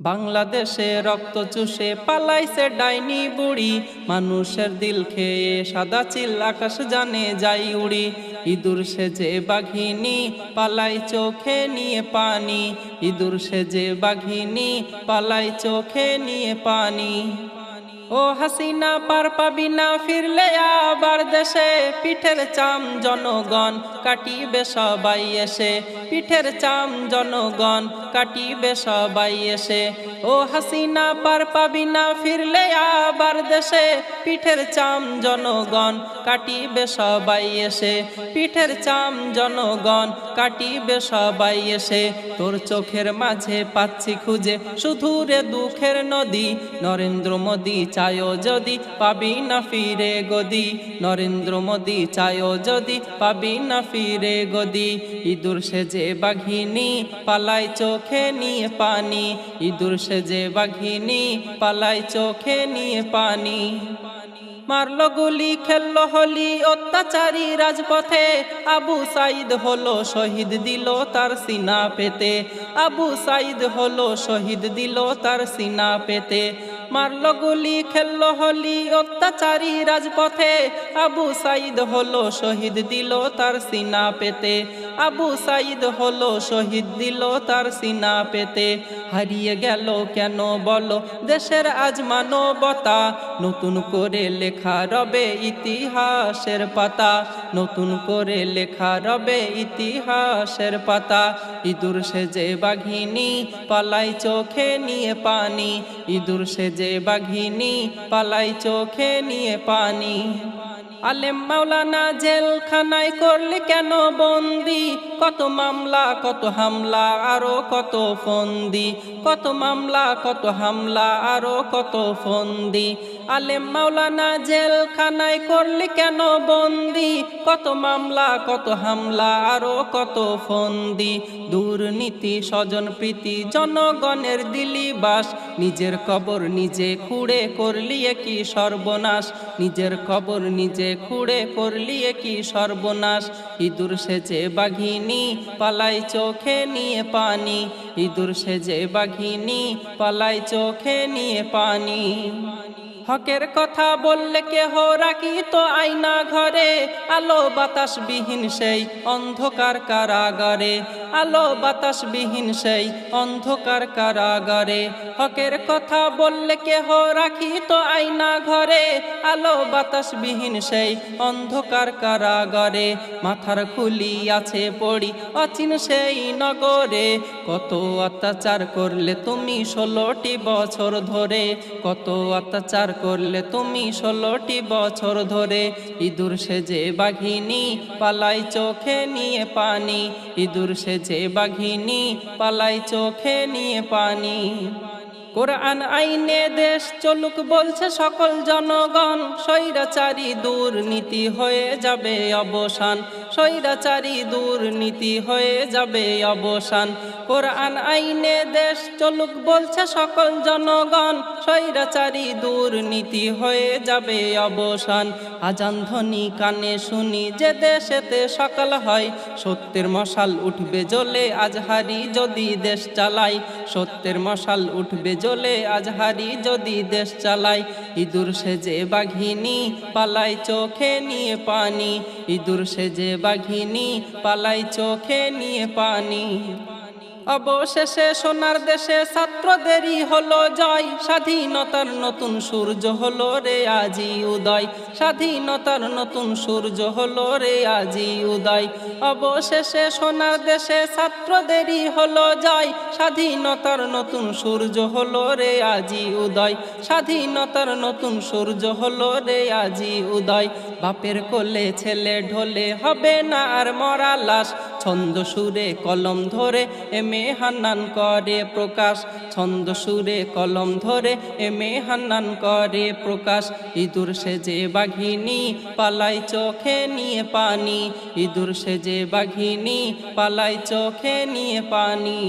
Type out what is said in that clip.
বাংলাদেশে রক্ত চুষে পালাইছে ডাইনি বুড়ি, মানুষের দিল খেয়ে সাদা চিল আকাশ জানে যাই উড়ি। ইঁদুর সেজে বাঘিনী পালাই চোখে নিয়ে পানি, ইঁদুর সেজে বাঘিনী পালাই চোখে নিয়ে পানি। ও হাসিনা পার পাবি না ফিরলে আবার দেশে, পিঠের চাম জনগণ কাটিবে সবাই এসে, পিঠের চাম জনগণ কাটিবে সবাই এসে। ও হাসিনা পার পাবি না ফিরলে আবার দেশে, পিঠের চাম জনগণ কাটিবে সবাই এসে, পিঠের চাম জনগণ কাটিবে সবাই এসে। তোর চোখের মাঝে পাচ্ছি খুঁজে শুধু রে দুঃখের নদী, নরেন্দ্র মোদী চায়ও যদি পাবি না ফিরে গদি, নরেন্দ্র মোদী চায়ও যদি পাবি না ফিরে গদি। ইঁদুর সেজে বাঘিনী পালাই চোখে নিয়ে পানি, ইঁদুর সেজে বাঘিনী পালাই চোখে নিয়ে পানি। মারলো গুলি খেললো হলি অত্যাচারী রাজপথে, আবু সাইদ হলো শহীদ দিল তার সিনা পেতে, আবু সাইদ হলো শহীদ দিল তার সিনা পেতে। মারলো গুলি খেললো হলি অত্যাচারী রাজপথে, আবু সাইদ হলো শহীদ দিল তার সিনা পেতে, আবু সাইদ হলো শহীদ দিল তার সিনা পেতে। হারিয়ে গেল কেন বলো দেশের আজ মানবতা, নতুন করে লেখা রবে ইতিহাসের পাতা, নতুন করে লেখা রবে ইতিহাসের পাতা। ইঁদুর সেজে বাঘিনী পালাই চোখে নিয়ে পানি, ইঁদুর সেজে বাঘিনী পালাই চোখে নিয়ে পানি। আলেম মাওলানা জেলখানায় করলি কেন বন্দি, কত মামলা কত হামলা আরো কত ফন্দি, কত মামলা কত হামলা আরো কত ফন্দি। আলেম মাওলানা জেলখানায় করলি কেন বন্দি, কত মামলা কত হামলা আরো কত ফন্দি। দুর্নীতি স্বজন প্রীতি জনগণের দিলি বাস, নিজের কবর নিজে খুঁড়ে করলি কি সর্বনাশ, নিজের কবর নিজে খুঁড়ে করলি কি সর্বনাশ। ইঁদুর সেজে বাঘিনী পালাই চোখে নিয়ে পানি, ইঁদুর সেজে বাঘিনী পালাই চোখে নিয়ে পানি। হকের কথা বললে কেহ রাখি তো আয়না ঘরে, আলো বাতাস বিহীন সেই অন্ধকার কারাগারে, আলো বাতাস বিহীন সেই অন্ধকার কারাগারে। হকের কথা বললে কেহ রাখি তো আয়না ঘরে, আলো বাতাস বিহীন সেই অন্ধকার কারাগারে। মাথার খুলি আছে পড়ি অচিন সেই নগরে, কত অত্যাচার করলে তুমি 16টি বছর ধরে, কত অত্যাচার করলে তুমি 16টি বছর ধরে। ইঁদুর সেজে বাঘিনী পালাই চোখে নিয়ে পানি, ইঁদুর সেজে বাঘিনী পালাই চোখে নিয়ে পানি। কোরআন আইনে দেশ চলুক বলছে সকল জনগণ, স্বৈরাচারী দুর্নীতি হয়ে যাবে অবসান, স্বৈরাচারী দুর্নীতি হয়ে যাবে অবসান। কোরআন আইনে দেশ চলুক বলছে সকল জনগণ, স্বৈরাচারী দুর্নীতি হয়ে যাবে অবসান। আজান ধ্বনি কানে শুনি যে দেশেতে সকাল হয়, সত্যের মশাল উঠবে জ্বলে আজহারি যদি দেশ চালাই, সত্যের মশাল উঠবে জ্বলে আজহারি যদি দেশ চালাই। ইঁদুর সেজে বাঘিনী পালাই চোখে নিয়ে পানি, ইঁদুর সেজে বাঘিনী পালাই চোখে নিয়ে পানি। অবশেষে সোনার দেশে ছাত্রদেরই হলো জয়, স্বাধীনতার নতুন সূর্য হলো রে আজি উদয়, স্বাধীনতার নতুন সূর্য হলো রে আজি উদয়। অবশেষে সোনার দেশে ছাত্রদেরই হলো জয়, স্বাধীনতার নতুন সূর্য হলো রে আজি উদয়, স্বাধীনতার নতুন সূর্য হলো রে আজি উদয়। বাপের কোলে ছেলে ঢোলে হবে না আর মরা লাশ, ছন্দ সুরে কলম ধরে এমে হান্নান করে প্রকাশ, ছন্দ সুরে কলম ধরে এমে হান্নান করে প্রকাশ। ইঁদুর সেজে বাঘিনী পালাই চোখে নিয়ে পানি, ইঁদুর সেজে বাঘিনী পালাই চোখে নিয়ে পানি।